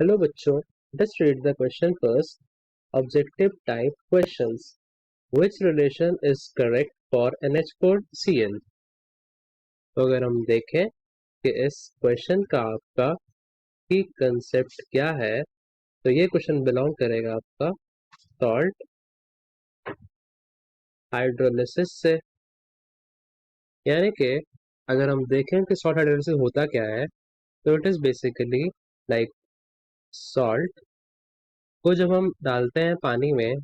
Hello बच्चों, let's read the question first. Objective type questions. Which relation is correct for NH4Cl? तो अगर हम देखें कि इस क्वेश्चन का आपका की कंसेप्ट क्या है, तो ये क्वेश्चन बिलोंग करेगा आपका सॉल्ट हाइड्रोलिसिस से। यानी कि अगर हम देखें कि सॉल्ट हाइड्रोलिसिस होता क्या है, तो it is basically like salt को जब हम डालते हैं पानी में,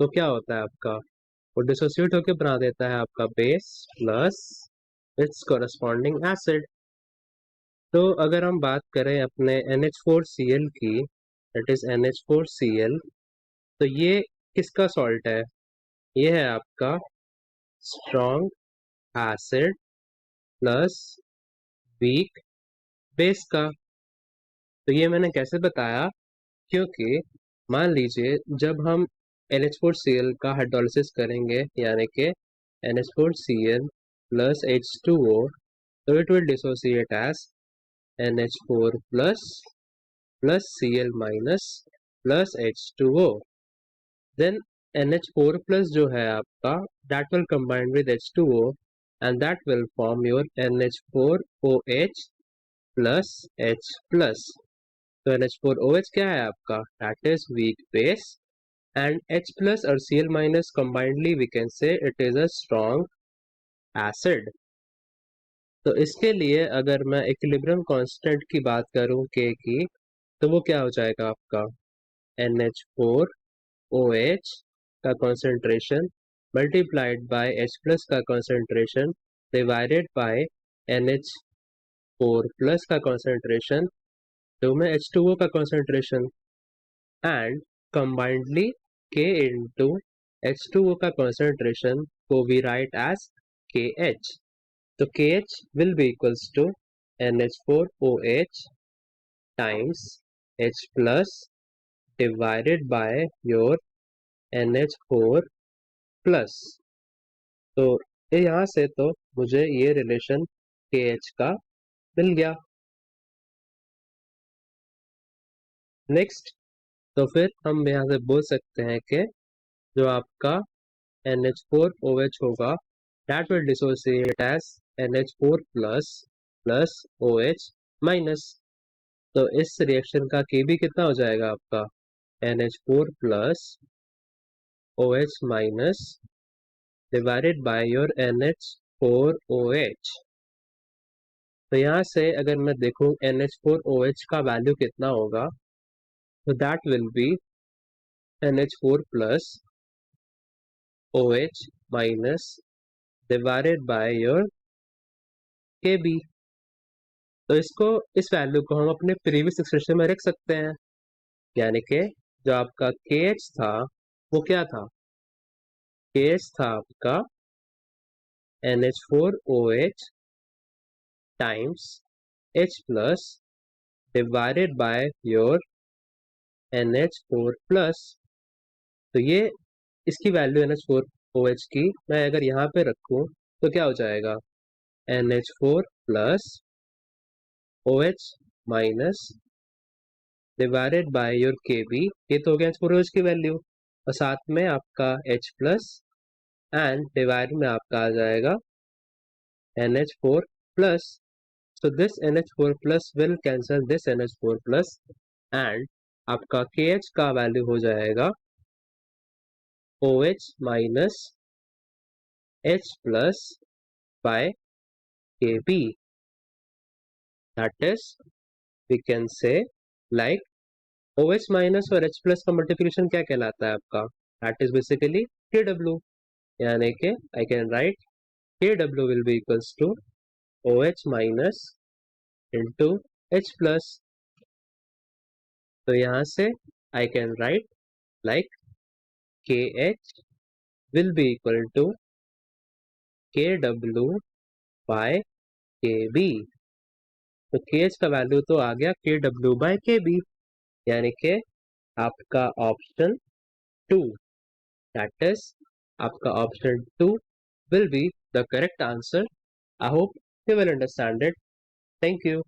तो क्या होता है आपका, वो डिसोसिएट होकर बना देता है आपका base plus it's corresponding acid. तो अगर हम बात करें अपने NH4Cl की, दैट इज NH4Cl, तो ये किसका सॉल्ट है? ये है आपका strong acid plus weak base का। तो ये मैंने कैसे बताया, क्योंकि मान लीजिए जब हम NH4Cl का हाइड्रोलिसिस करेंगे, यानी कि NH4Cl plus H2O, so it will dissociate as NH4 plus Cl minus plus H2O. Then NH4 plus जो है आपका, that will combine with H2O and that will form your NH4OH plus H plus. तो NH4OH क्या है आपका, that is weak base, and H plus और Cl minus combinedly we can say it is a strong acid. तो इसके लिए अगर मैं इक्विलिब्रियम कांस्टेंट की बात करूं K की, तो वो क्या हो जाएगा आपका, NH4OH का concentration multiplied by H plus का concentration divided by NH4 plus का कॉन्सेंट्रेशन, तो में H2O का concentration, and combinedly K into H2O का कॉन्सेंट्रेशन को वी राइट एज KH. तो KH will be equals to NH4OH times H plus divided by your NH4 plus. तो यहाँ से तो मुझे ये रिलेशन KH का मिल गया। नेक्स्ट, तो फिर हम यहाँ से बोल सकते हैं कि जो आपका NH4OH होगा, that will dissociate as NH4 plus OH minus. तो इस रिएक्शन का Kb कितना हो जाएगा आपका, NH4 plus OH minus divided by your NH4OH. तो यहाँ से अगर मैं देखूं NH4OH का वैल्यू कितना होगा, तो that will be NH4 plus OH minus divided by your Kb. तो इसको, इस वैल्यू को हम अपने प्रीवियस एक्सप्रेशन में रख सकते हैं, यानी कि जो आपका KH था वो क्या था, KH था आपका NH4OH times H plus divided by your NH4 plus. तो ये इसकी वैल्यू NH4OH की मैं अगर यहाँ पे रखूं, तो क्या हो जाएगा, NH4 plus OH minus divided by your Kb. ये तो हो गया NH4OH की वैल्यू, और साथ में आपका H प्लस, एंड डिवाइड में आपका आ जाएगा NH4 plus. So this NH4 plus will cancel this NH4 plus, and आपका KH का वैल्यू हो जाएगा OH minus H plus by Kb. That is, we can say like OH minus और H plus का multiplication क्या कहलाता है आपका, that is basically Kw. यानी कि I can write Kw will be equals to OH minus into H plus. तो यहाँ से I can write like KH will be equal to KW by KB. तो KH का वैल्यू तो आ गया KW by KB, यानी कि आपका ऑप्शन 2, that is आपका option 2 will be the correct answer. I hope you will understand it. Thank you.